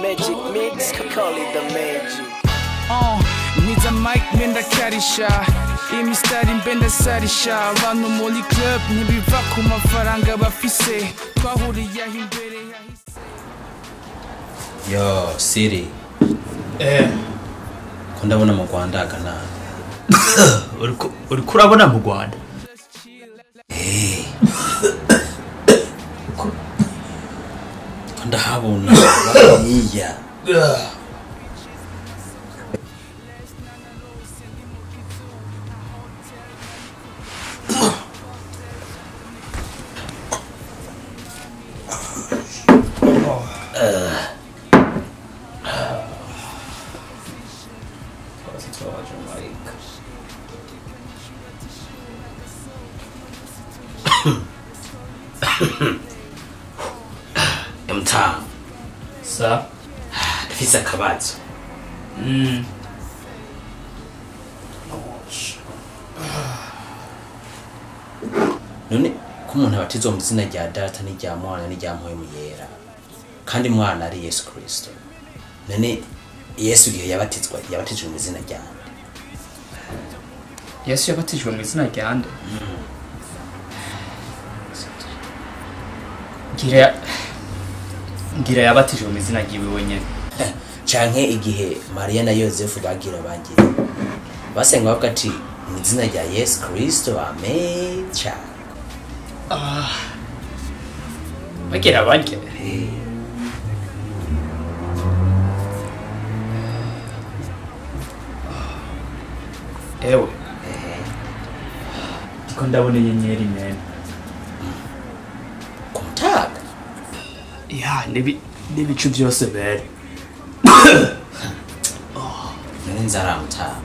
Magic mix, call it the magic. Needs a mic, menda karisha. Imistari mbenda sarisha. Abantu muri club ntibiva ku mafaranga bafise. Twahuriye imbere yahise. Yo, Siri. Ko ndabona mu Rwanda kana. Uri kurabona mu Rwanda? Ko ndahabona iya. Mta. Sa? Fisa akabazo. None ko umuntu abatizwa mu izina rya Data n'irya Mwana n'irya Mpwemu Yera kandi Mwana ari Yesu Kristo. None Yesu igihe yabatijwe mu izina rya nde? Yesu yabatijwe mu izina rya nde? Ngira yabatijwe mu izina ryiwe wenyene. Canke igihe Maria na Yosefu bagira bangira basenga bavuga ati mu izina rya Yesu Kristo amen. Bagira bangira. Ewe. Ndiko ndabona inyenyeri nene. Kumtaga. Ya, n'ibicu byose bere. None nzaramta.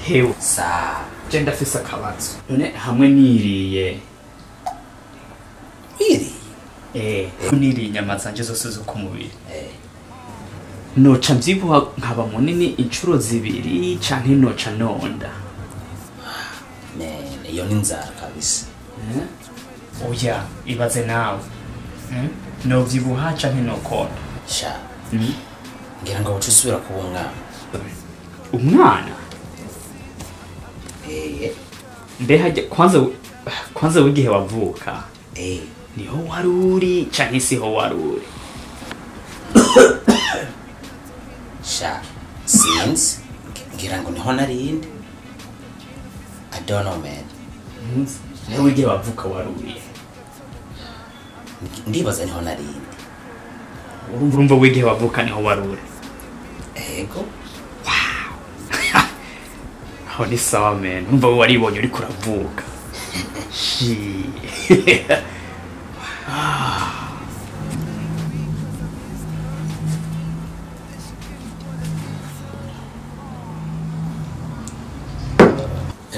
Hewe. Sa. Genda fisa akabazo. None hamwe niriye. Niriye inyama zanje zose zo ku mubiri. Noca mbyibuha nkaba munini inshuro zibiri canke noca nonda. Iyo ni inzara kabisa. Oya, ibaze nawe. No vyibuha canke no konda. Sha. Ngira ngo ucusubira kuba umwana. Umwana? Mbe kwanza wigihe wavuka. Niho waruri canke siho waruri? Sha. Since ngira ngo niho narindi. I don't know, man. Niho wigihe wavuka waruri? Ndibaza niho narindi. Urumva wigihe wavuka niho waruri? Ego. Wow. Aho ni sawa, man. Urumva waribonye uri kuravuka.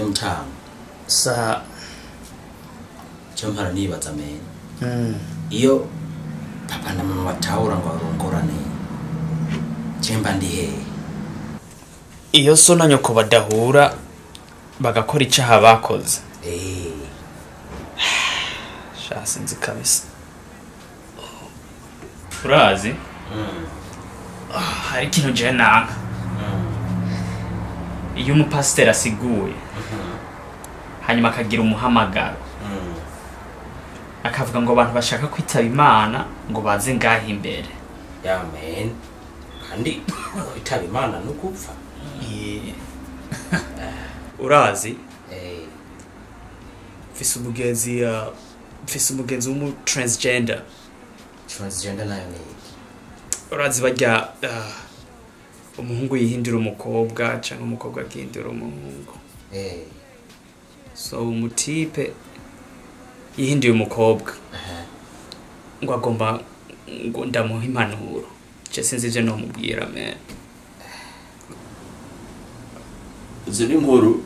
Mta. Sa. Chompara nibaza, man. Iyo papa na mama batahura ngo barongorane. Chemba ndihe. Iyo so na nyoko badahura bagakora icaha bakoze. Sha sinzi kabisa. Urazi? Hari ikintu je nanga. Iyo umupasiteri asiguye hanyuma akagira umuhamagaro akavuga ngo abantu bashaka kwitaba Imana ngo baze ngaho imbere. Ya man. Kandi kwitaba Imana no gupfa. Urazi? Mfise umugenzi w'umu transgender. Transgender nayo ni. Urazi bajya umuhungu yihindura umukobwa cyangwa umukobwa akihindura umuhungu. So umutipe yihinduye umukobwa. Ngo agomba ngo ndamuha impanuro. Je sinzi je no mubwira, man. Zuri nkuru.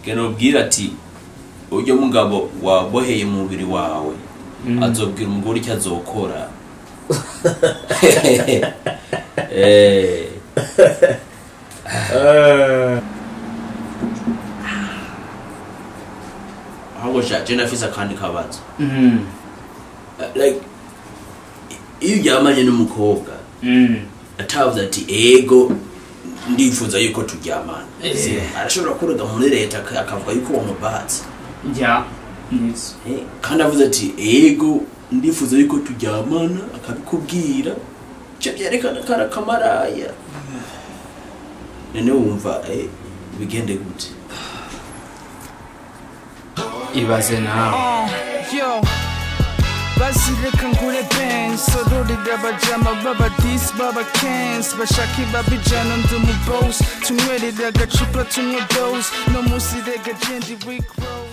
Keno bwira ati ujye mugabo waboheye mu mubiri wawe. Azobwira umugore icyo azokora. sha je nafise akandi kabazo like iyo yamanye n'umukobwa atavuze ati ego ndifuza yuko turyamana arashobora kuroga muri leta akavuga yuko uwo mubatsi yes kandi avuze ati ego ndifuza yuko turyamana akabikubwira cyo byerekana kara kamaraya nene wumva bigende gute Ibaze nawe yo bazireka ngure Benz sororera abajama b'abadisi b'abakensi bashaka ibabijana ndi mu boss tunywerera agacupa tunywe dose no munsi rega jendi Rick Ross